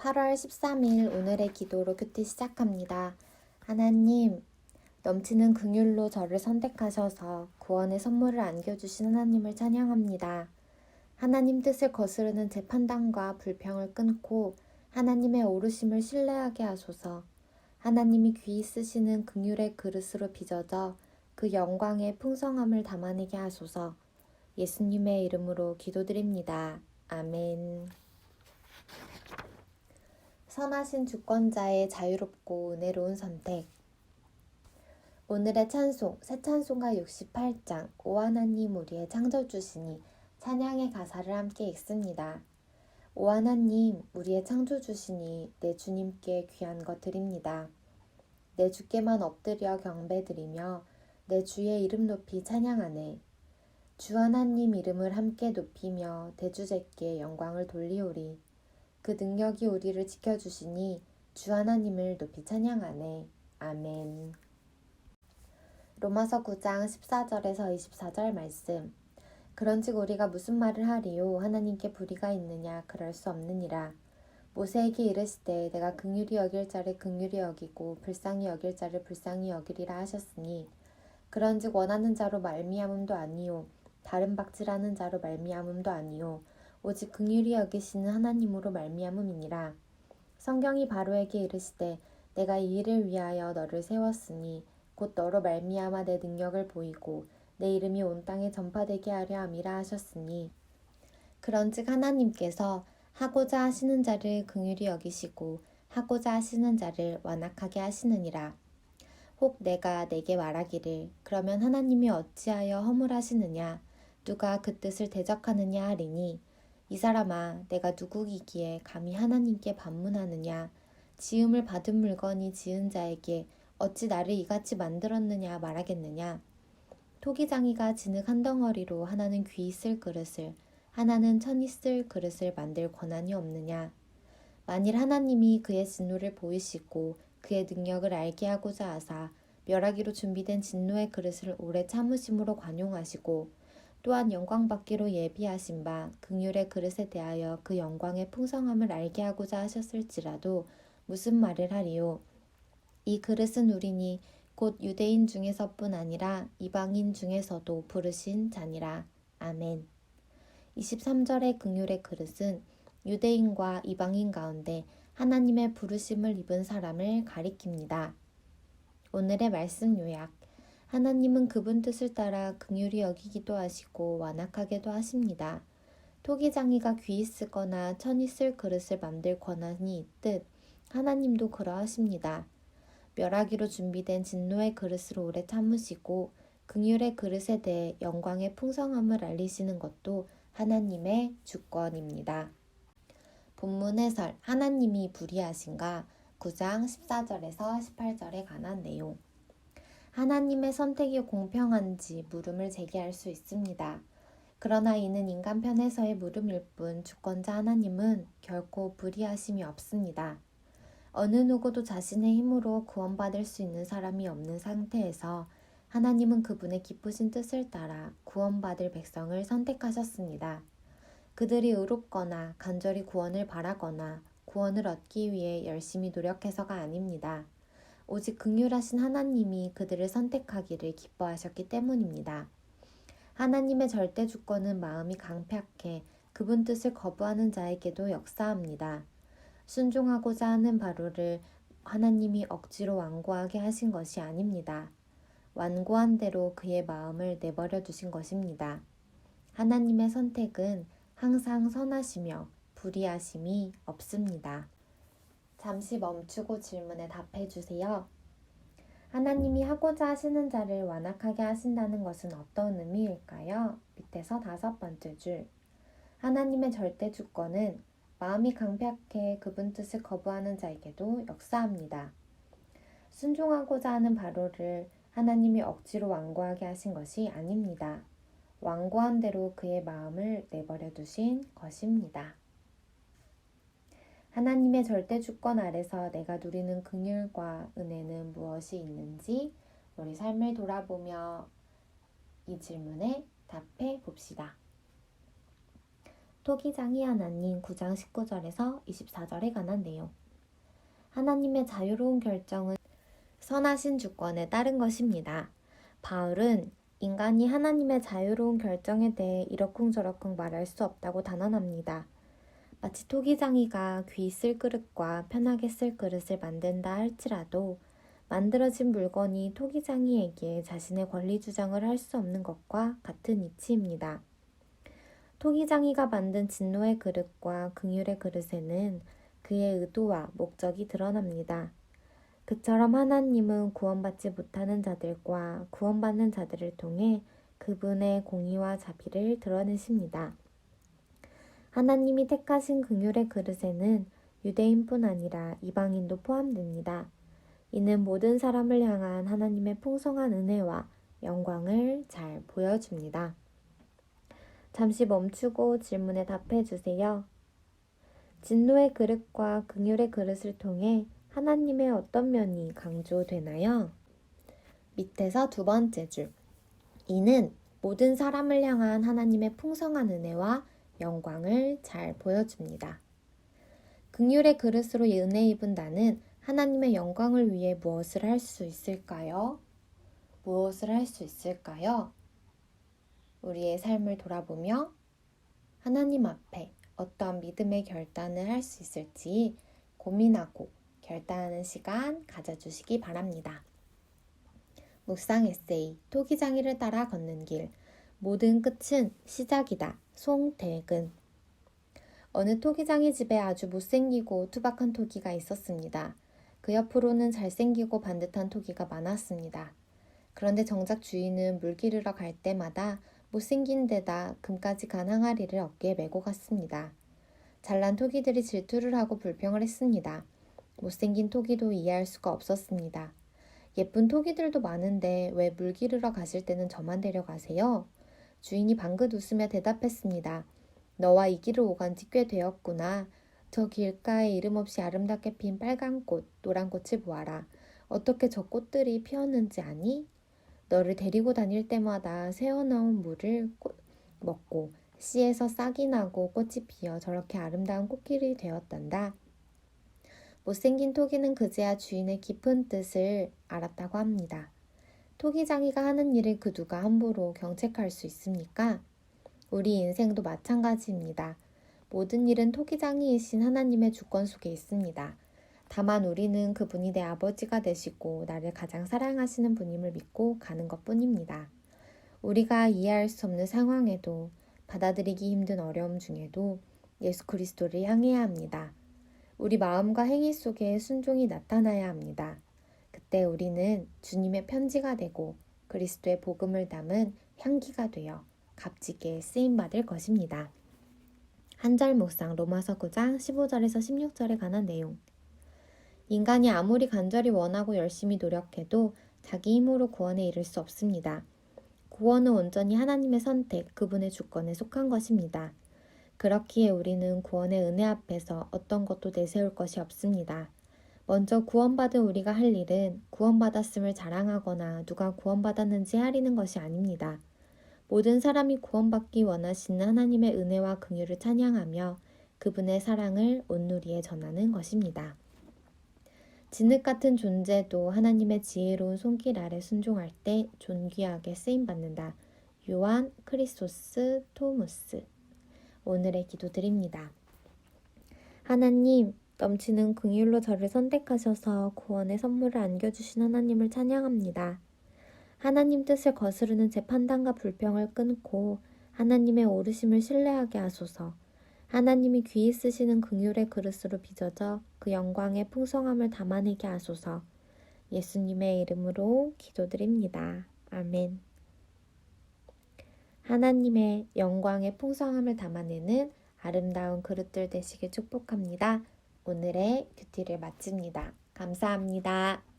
8월 13일 오늘의 기도로 큐티 시작합니다. 하나님, 넘치는 긍휼로 저를 선택하셔서 구원의 선물을 안겨주신 하나님을 찬양합니다. 하나님 뜻을 거스르는 제 판단과 불평을 끊고 하나님의 오르심을 신뢰하게 하소서. 하나님이 귀히 쓰시는 긍휼의 그릇으로 빚어져 그 영광의 풍성함을 담아내게 하소서. 예수님의 이름으로 기도드립니다. 아멘. 선하신 주권자의 자유롭고 은혜로운 선택. 오늘의 찬송, 새 찬송가 68장, 오 하나님 우리의 창조주시니 찬양의 가사를 함께 읽습니다. 오 하나님 우리의 창조주시니 내 주님께 귀한 것 드립니다. 내 주께만 엎드려 경배드리며 내 주의 이름 높이 찬양하네. 주 하나님 이름을 함께 높이며 대주제께 영광을 돌리오리. 그 능력이 우리를 지켜주시니 주 하나님을 높이 찬양하네. 아멘. 로마서 9장 14절에서 24절 말씀. 그런즉 우리가 무슨 말을 하리요? 하나님께 불의가 있느냐? 그럴 수 없느니라. 모세에게 이르시되 내가 긍휼히 여길 자를 긍휼히 여기고 불쌍히 여길 자를 불쌍히 여기리라 하셨으니 그런즉 원하는 자로 말미암음도 아니요 다른 박질하는 자로 말미암음도 아니요 오직 긍휼히 여기시는 하나님으로 말미암음이니라. 성경이 바로에게 이르시되 내가 이 일을 위하여 너를 세웠으니 곧 너로 말미암아 내 능력을 보이고 내 이름이 온 땅에 전파되게 하려 함이라 하셨으니 그런즉 하나님께서 하고자 하시는 자를 긍휼히 여기시고 하고자 하시는 자를 완악하게 하시느니라. 혹 내가 내게 말하기를 그러면 하나님이 어찌하여 허물하시느냐 누가 그 뜻을 대적하느냐 하리니 이 사람아 내가 누구이기에 감히 하나님께 반문하느냐 지음을 받은 물건이 지은 자에게 어찌 나를 이같이 만들었느냐 말하겠느냐. 토기장이가 진흙 한 덩어리로 하나는 귀 있을 그릇을 하나는 천 있을 그릇을 만들 권한이 없느냐. 만일 하나님이 그의 진노를 보이시고 그의 능력을 알게 하고자 하사 멸하기로 준비된 진노의 그릇을 오래 참으심으로 관용하시고 또한 영광받기로 예비하신 바 긍휼의 그릇에 대하여 그 영광의 풍성함을 알게 하고자 하셨을지라도 무슨 말을 하리요. 이 그릇은 우리니 곧 유대인 중에서뿐 아니라 이방인 중에서도 부르신 자니라. 아멘. 23절의 긍휼의 그릇은 유대인과 이방인 가운데 하나님의 부르심을 입은 사람을 가리킵니다. 오늘의 말씀 요약. 하나님은 그분 뜻을 따라 긍휼히 여기기도 하시고 완악하게도 하십니다. 토기장이가 귀 쓰거나 천이 쓸 그릇을 만들 권한이 있듯 하나님도 그러하십니다. 멸하기로 준비된 진노의 그릇을 오래 참으시고 긍휼의 그릇에 대해 영광의 풍성함을 알리시는 것도 하나님의 주권입니다. 본문 해설, 하나님이 불의하신가? 9장 14절에서 18절에 관한 내용. 하나님의 선택이 공평한지 물음을 제기할 수 있습니다. 그러나 이는 인간 편에서의 물음일 뿐 주권자 하나님은 결코 불의하심이 없습니다. 어느 누구도 자신의 힘으로 구원받을 수 있는 사람이 없는 상태에서 하나님은 그분의 기쁘신 뜻을 따라 구원받을 백성을 선택하셨습니다. 그들이 의롭거나 간절히 구원을 바라거나 구원을 얻기 위해 열심히 노력해서가 아닙니다. 오직 긍휼하신 하나님이 그들을 선택하기를 기뻐하셨기 때문입니다. 하나님의 절대 주권은 마음이 강팍해 그분 뜻을 거부하는 자에게도 역사합니다. 순종하고자 하는 바로를 하나님이 억지로 완고하게 하신 것이 아닙니다. 완고한 대로 그의 마음을 내버려 두신 것입니다. 하나님의 선택은 항상 선하시며 불의하심이 없습니다. 잠시 멈추고 질문에 답해 주세요. 하나님이 하고자 하시는 자를 완악하게 하신다는 것은 어떤 의미일까요? 밑에서 5번째 줄. 하나님의 절대 주권은 마음이 강팍해 그분 뜻을 거부하는 자에게도 역사합니다. 순종하고자 하는 바로를 하나님이 억지로 완고하게 하신 것이 아닙니다. 완고한 대로 그의 마음을 내버려 두신 것입니다. 하나님의 절대 주권 아래서 내가 누리는 긍휼과 은혜는 무엇이 있는지 우리 삶을 돌아보며 이 질문에 답해 봅시다. 토기장이 하나님 9장 19절에서 24절에 관한 내용. 하나님의 자유로운 결정은 선하신 주권에 따른 것입니다. 바울은 인간이 하나님의 자유로운 결정에 대해 이러쿵저러쿵 말할 수 없다고 단언합니다. 마치 토기장이가 귀 쓸 그릇과 편하게 쓸 그릇을 만든다 할지라도 만들어진 물건이 토기장이에게 자신의 권리 주장을 할 수 없는 것과 같은 이치입니다. 토기장이가 만든 진노의 그릇과 긍휼의 그릇에는 그의 의도와 목적이 드러납니다. 그처럼 하나님은 구원받지 못하는 자들과 구원받는 자들을 통해 그분의 공의와 자비를 드러내십니다. 하나님이 택하신 긍휼의 그릇에는 유대인뿐 아니라 이방인도 포함됩니다. 이는 모든 사람을 향한 하나님의 풍성한 은혜와 영광을 잘 보여줍니다. 잠시 멈추고 질문에 답해 주세요. 진노의 그릇과 긍휼의 그릇을 통해 하나님의 어떤 면이 강조되나요? 밑에서 두 번째 줄. 이는 모든 사람을 향한 하나님의 풍성한 은혜와 영광을 잘 보여줍니다. 긍휼의 그릇으로 은혜 입은 나는 하나님의 영광을 위해 무엇을 할 수 있을까요? 무엇을 할 수 있을까요? 우리의 삶을 돌아보며 하나님 앞에 어떠한 믿음의 결단을 할 수 있을지 고민하고 결단하는 시간 가져주시기 바랍니다. 묵상 에세이 토기장이를 따라 걷는 길. 모든 끝은 시작이다. 송대근. 어느 토기장이 집에 아주 못생기고 투박한 토기가 있었습니다. 그 옆으로는 잘생기고 반듯한 토기가 많았습니다. 그런데 정작 주인은 물 기르러 갈 때마다 못생긴 데다 금까지 간 항아리를 어깨에 메고 갔습니다. 잘난 토기들이 질투를 하고 불평을 했습니다. 못생긴 토기도 이해할 수가 없었습니다. 예쁜 토기들도 많은데 왜 물 기르러 가실 때는 저만 데려가세요? 주인이 방긋 웃으며 대답했습니다. 너와 이 길을 오간 지 꽤 되었구나. 저 길가에 이름 없이 아름답게 핀 빨간 꽃, 노란 꽃을 보아라. 어떻게 저 꽃들이 피었는지 아니? 너를 데리고 다닐 때마다 새어나온 물을 먹고 씨에서 싹이 나고 꽃이 피어 저렇게 아름다운 꽃길이 되었단다. 못생긴 토기는 그제야 주인의 깊은 뜻을 알았다고 합니다. 토기장이가 하는 일을 그 누가 함부로 경책할 수 있습니까? 우리 인생도 마찬가지입니다. 모든 일은 토기장이이신 하나님의 주권 속에 있습니다. 다만 우리는 그분이 내 아버지가 되시고 나를 가장 사랑하시는 분임을 믿고 가는 것뿐입니다. 우리가 이해할 수 없는 상황에도 받아들이기 힘든 어려움 중에도 예수 그리스도를 향해야 합니다. 우리 마음과 행위 속에 순종이 나타나야 합니다. 그때 우리는 주님의 편지가 되고 그리스도의 복음을 담은 향기가 되어 값지게 쓰임받을 것입니다. 한 절 묵상 로마서 9장 15절에서 16절에 관한 내용. 인간이 아무리 간절히 원하고 열심히 노력해도 자기 힘으로 구원에 이를 수 없습니다. 구원은 온전히 하나님의 선택, 그분의 주권에 속한 것입니다. 그렇기에 우리는 구원의 은혜 앞에서 어떤 것도 내세울 것이 없습니다. 먼저 구원받은 우리가 할 일은 구원받았음을 자랑하거나 누가 구원받았는지 헤아리는 것이 아닙니다. 모든 사람이 구원받기 원하시는 하나님의 은혜와 긍휼을 찬양하며 그분의 사랑을 온누리에 전하는 것입니다. 진흙 같은 존재도 하나님의 지혜로운 손길 아래 순종할 때 존귀하게 쓰임받는다. 요한 크리소스 토무스. 오늘의 기도 드립니다. 하나님, 넘치는 긍휼로 저를 선택하셔서 구원의 선물을 안겨주신 하나님을 찬양합니다. 하나님 뜻을 거스르는 제 판단과 불평을 끊고 하나님의 오르심을 신뢰하게 하소서. 하나님이 귀히 쓰시는 긍휼의 그릇으로 빚어져 그 영광의 풍성함을 담아내게 하소서. 예수님의 이름으로 기도드립니다. 아멘. 하나님의 영광의 풍성함을 담아내는 아름다운 그릇들 되시길 축복합니다. 오늘의 큐티를 마칩니다. 감사합니다.